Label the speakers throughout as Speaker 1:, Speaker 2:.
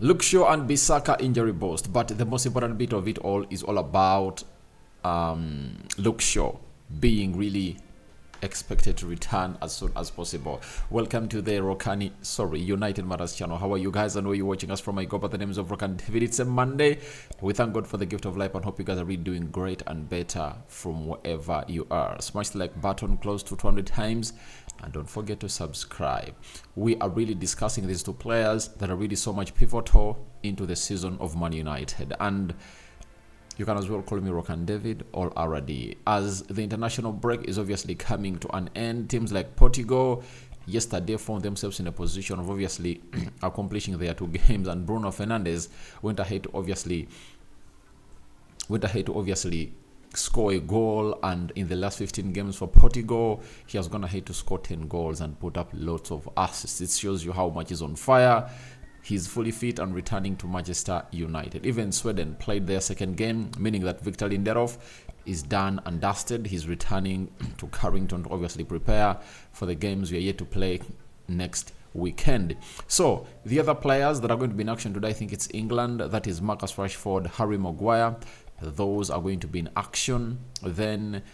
Speaker 1: Luke Shaw and Bissaka injury bust, but the most important bit of it all is all about Luke Shaw being really expected to return as soon as possible. Welcome to the United Matters channel. How are you guys? I know you're watching us from my God by the names of Rokan David. It's a Monday. We thank God for the gift of life and hope you guys are really doing great and better from wherever you are. Smash the like button close to 200 times and don't forget to subscribe. We are really discussing these two players that are really so much pivotal into the season of Man United, and you can as well call me Rokan David or RD. As the international break is obviously coming to an end, teams like Portugal yesterday found themselves in a position of obviously accomplishing their two games, and Bruno Fernandes went ahead to obviously score a goal, and in the last 15 games for Portugal, he has gone ahead to score 10 goals and put up lots of assists. It shows you how much he's on fire. He's fully fit and returning to Manchester United. Even Sweden played their second game, meaning that Victor Lindelof is done and dusted. He's returning to Carrington to obviously prepare for the games we are yet to play next weekend. So the other players that are going to be in action today, I think it's England. That is Marcus Rashford, Harry Maguire. Those are going to be in action. Then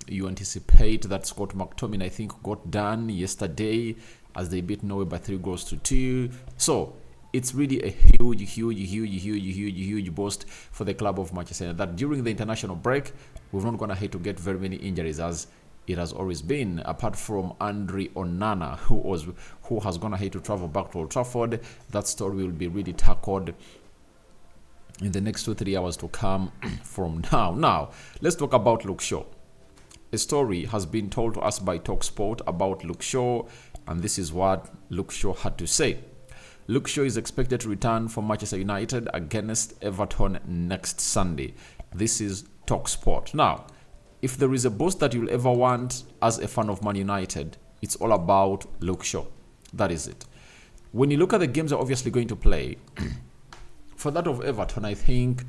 Speaker 1: you anticipate that Scott McTominay, I think, got done yesterday as they beat Norway by 3-2. So it's really a huge boost for the club of Manchester United that during the international break, we've not gone ahead to get very many injuries as it has always been, apart from Andre Onana, who has gone ahead to travel back to Old Trafford. That story will be really tackled in the next 2-3 hours to come from now. Now, let's talk about Luke Shaw. A story has been told to us by TalkSport about Luke Shaw, and this is what Luke Shaw had to say. Luke Shaw is expected to return for Manchester United against Everton next Sunday. This is TalkSport. Now, if there is a boost that you'll ever want as a fan of Man United, it's all about Luke Shaw. That is it. When you look at the games they're obviously going to play, for that of Everton, I think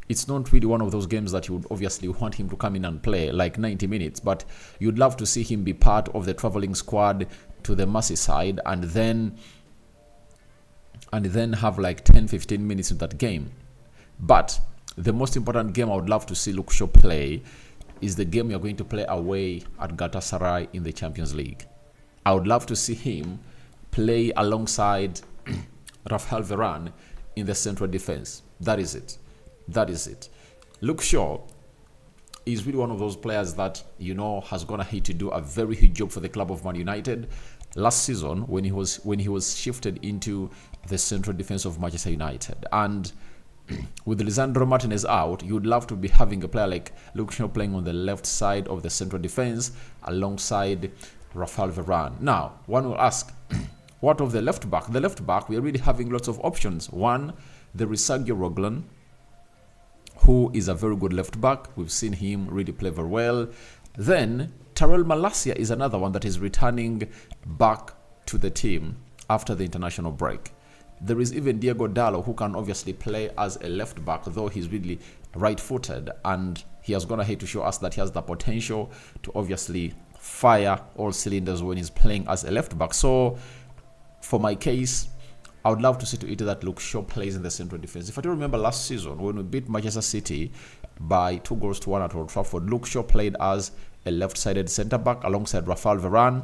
Speaker 1: it's not really one of those games that you would obviously want him to come in and play like 90 minutes, but you'd love to see him be part of the traveling squad to the Merseyside and then have like 10-15 minutes in that game. But the most important game I would love to see Luke Shaw play is the game you're going to play away at Galatasaray in the Champions League. I would love to see him play alongside Rafael Varane in the central defense. That is it. Luke Shaw is really one of those players that, you know, has gone ahead to do a very huge job for the club of Man United last season when he was shifted into the central defense of Manchester United. And with Lisandro Martinez out, you would love to be having a player like Luke Shaw playing on the left side of the central defense alongside Rafael Varane. Now, one will ask, what of the left back? The left back, we are really having lots of options. One, there is Sergio Roglan, who is a very good left back. We've seen him really play very well. Then Tyrell Malacia is another one that is returning back to the team after the international break. There is even Diego Dallo, who can obviously play as a left back, though he's really right-footed, and he has gone ahead to show us that he has the potential to obviously fire all cylinders when he's playing as a left back. So for my case, I would love to see to it that Luke Shaw plays in the central defense. If I do remember last season, when we beat Manchester City by 2-1 at Old Trafford, Luke Shaw played as a left-sided centre-back alongside Rafael Varane.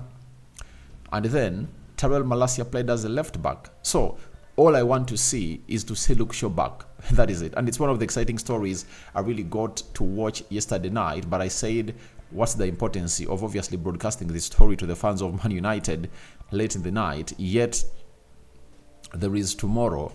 Speaker 1: And then Tyrell Malacia played as a left-back. So all I want to see is to see Luke Shaw back. That is it. And it's one of the exciting stories I really got to watch yesterday night. But I said, what's the importance of obviously broadcasting this story to the fans of Man United late in the night? Yet there is tomorrow,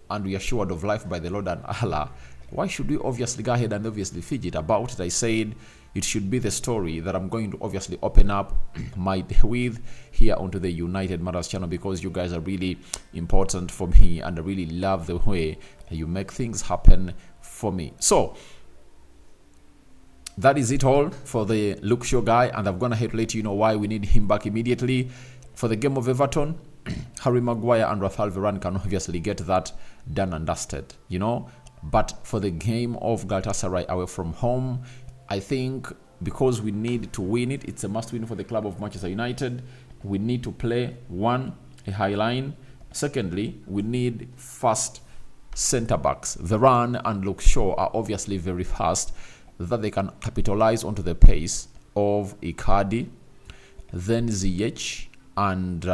Speaker 1: and we are assured of life by the Lord and Allah. Why should we obviously go ahead and obviously fidget about it? I said it should be the story that I'm going to obviously open up my day with here onto the United Matters channel, because you guys are really important for me and I really love the way you make things happen for me. So that is it all for the Luke Shaw guy, and I've gone ahead to let you know why we need him back immediately. For the game of Everton, Harry Maguire and Rafael Varane can obviously get that done and dusted, you know. But for the game of Galatasaray away from home, I think because we need to win it, it's a must win for the club of Manchester United. We need to play, one, a high line, Secondly, we need fast centre backs. Varane and Luke Shaw are obviously very fast, that they can capitalize onto the pace of Icardi, then Ziyech, and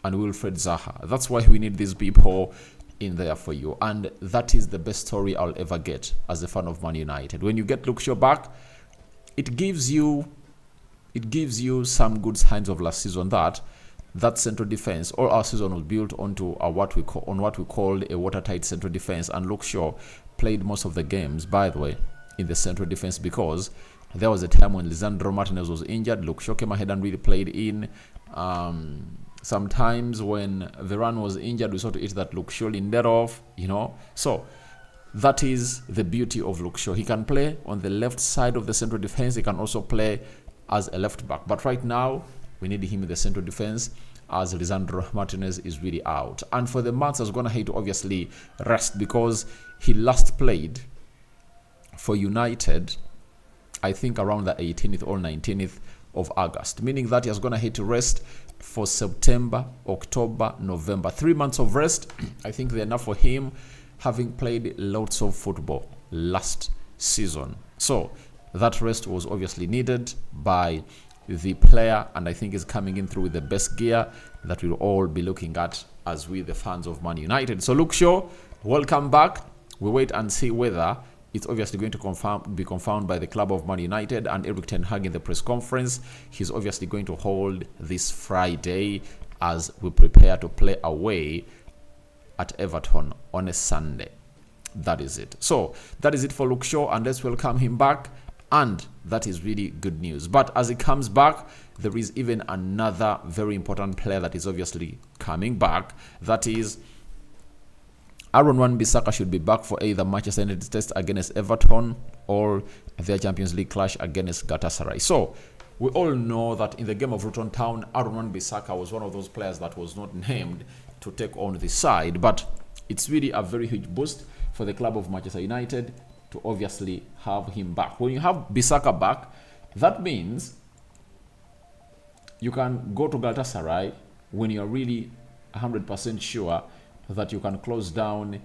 Speaker 1: Wilfred Zaha. That's why we need these people in there for you, and that is the best story I'll ever get as a fan of Man United. When you get Luke Shaw back, it gives you some good signs of last season that central defense, all our season was built onto what we called a watertight central defense, and Luke Shaw played most of the games, by the way, in the central defense, because there was a time when Lisandro Martinez was injured. Luke Shaw came ahead and really played in. Sometimes when Varane was injured, we saw to it that Luke Shaw linded off, So that is the beauty of Luke Shaw. He can play on the left side of the central defense. He can also play as a left back. But right now, we need him in the central defense as Lisandro Martinez is really out. And for the months, I was going to have to obviously rest, because he last played for United, I think around the 18th or 19th of August, meaning that he was going to have to rest for September, October, November. 3 months of rest, I think they're enough for him, having played lots of football last season. So that rest was obviously needed by the player, and I think is coming in through with the best gear that we'll all be looking at as we, the fans of Man United. So Luke Shaw, welcome back. We'll wait and see whether it's obviously going to be confirmed by the club of Man United and Erik ten Hag in the press conference. He's obviously going to hold this Friday as we prepare to play away at Everton on a Sunday. That is it. So that is it for Luke Shaw, and let's welcome him back. And that is really good news. But as he comes back, there is even another very important player that is obviously coming back. That is Wan Bissaka should be back for either Manchester United's test against Everton or their Champions League clash against Galatasaray. So we all know that in the game of Luton Town, Wan Bissaka was one of those players that was not named to take on the side. But it's really a very huge boost for the club of Manchester United to obviously have him back. When you have Bissaka back, that means you can go to Galatasaray when you're really 100% sure that you can close down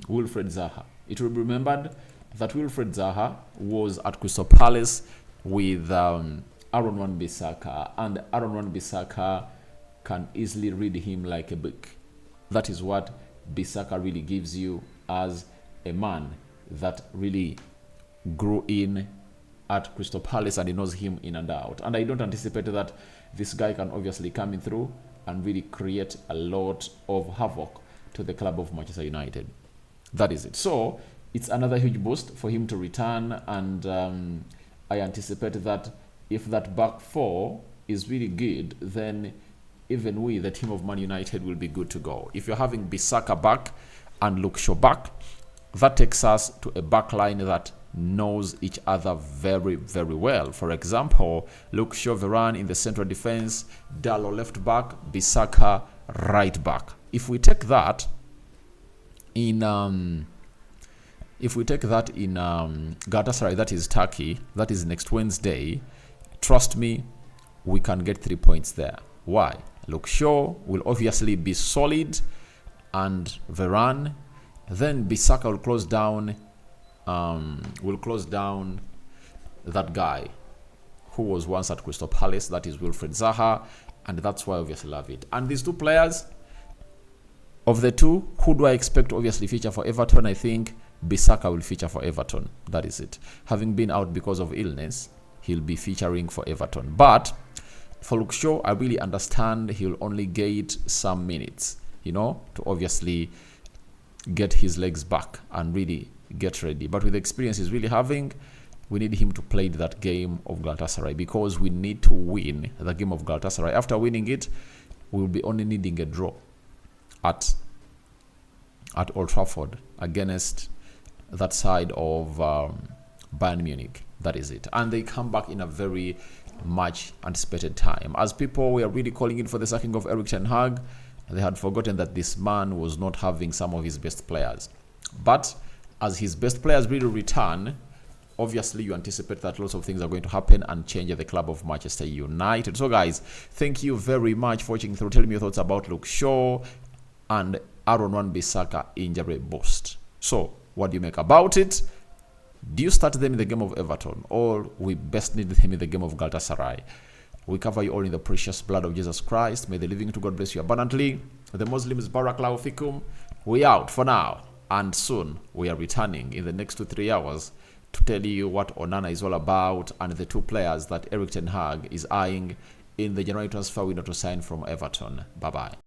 Speaker 1: Wilfred Zaha. It will be remembered that Wilfred Zaha was at Crystal Palace with Wan Bissaka, and Wan Bissaka can easily read him like a book. That is what Bissaka really gives you as a man that really grew in at Crystal Palace, and he knows him in and out. And I don't anticipate that this guy can obviously come in through and really create a lot of havoc to the club of Manchester United. That is it. So it's another huge boost for him to return, and I anticipate that if that back four is really good, then even we, the team of Man United, will be good to go. If you're having Bissaka back and Luke Shaw back, that takes us to a back line that knows each other very, very well. For example, Luke Shaw, Varane in the central defense, Dalot left back, Bissaka right back. If we take that in Galatasaray, that is Turkey, that is next Wednesday, trust me, we can get 3 points there. Why? Luke Shaw will obviously be solid, and Varane. Then Bissaka will close down that guy who was once at Crystal Palace, that is Wilfred Zaha, and that's why I obviously love it. And these two players, of the two, who do I expect to obviously feature for Everton? I think Bissaka will feature for Everton. That is it. Having been out because of illness, he'll be featuring for Everton. But for Luke Shaw, I really understand he'll only get some minutes, to obviously get his legs back and really get ready. But with the experience he's really having, we need him to play that game of Galatasaray, because we need to win the game of Galatasaray. After winning it, we'll be only needing a draw at Old Trafford against that side of Bayern Munich. That is it. And they come back in a very much anticipated time. As people were really calling in for the sacking of Erik ten Hag, they had forgotten that this man was not having some of his best players. But as his best players really return, obviously you anticipate that lots of things are going to happen and change at the club of Manchester United. So guys, thank you very much for watching through. Tell me your thoughts about Luke Shaw and Wan Bissaka injury boost. So what do you make about it? Do you start them in the game of Everton, or we best need him in the game of Galatasaray? We cover you all in the precious blood of Jesus Christ. May the living to God bless you abundantly. The Muslims, Barakallahu fikum. We out for now, and soon we are returning in the next 2-3 hours to tell you what Onana is all about and the 2 players that Erik ten Hag is eyeing in the January transfer window to sign from Everton. Bye-bye.